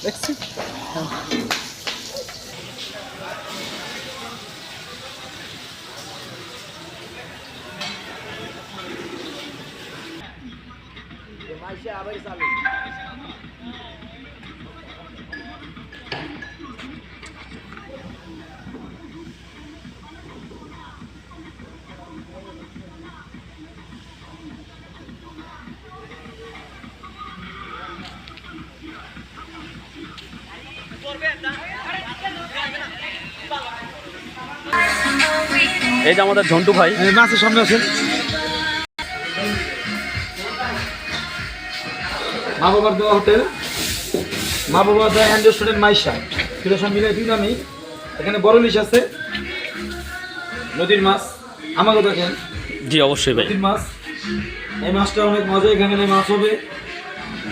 দেখছি এই যে আমাদের ঝন্টু ভাই মাছের সামনে আছেন মা বাবার দেওয়া হোটেল, মা বাবার দেওয়া রেস্টুরেন্ট মাইশা ফিরোশন মিলে দুই নামেই। এখানে বড় ইলিশ আছে, নদীর মাছ আমাকে দেখেন। জি অবশ্যই ভাই, নদীর মাছ, এই মাছটা অনেক মজা। এখানে মাছ হবে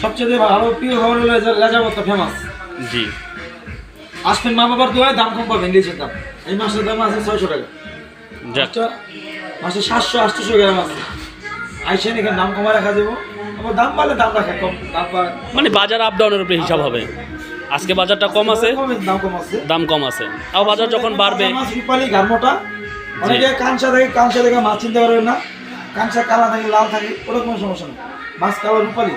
সবচেয়ে ভালো প্রিয় খাবার হলো লেজা ভর্তা ফেমাস। জি আসবেন, মা বাবার দেওয়া দাম কম পাবেন। ইলিশের দাম এই মাছের দাম আছে 600 টাকা, মাসে 700-800 গ্রাম আছে। আইসেন, এখানে দাম কমা রাখা যাবো। আবার দাম বাড়লে দাম রাখা কম, দাম মানে বাজার আপ ডাউনের উপরে হিসাব হবে। আজকে বাজারটা কম আছে, দাম কম আছে, দাম কম আছে। আর বাজার যখন বাড়বে, মাছ রূপালি গারমোটা অনেকে কাঁচা থাকে, কাঁচা দেখে মাছ চিনতে পারবেন না। কাঁচা কালা থাকে, লাল থাকে, ওটা কোনো সমস্যা নেই। মাছ কালো রূপালি।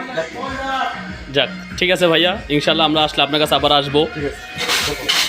যাক ঠিক আছে ভাইয়া, ইনশাল্লাহ আমরা আসলে আপনার কাছে আবার আসবো। ঠিক আছে।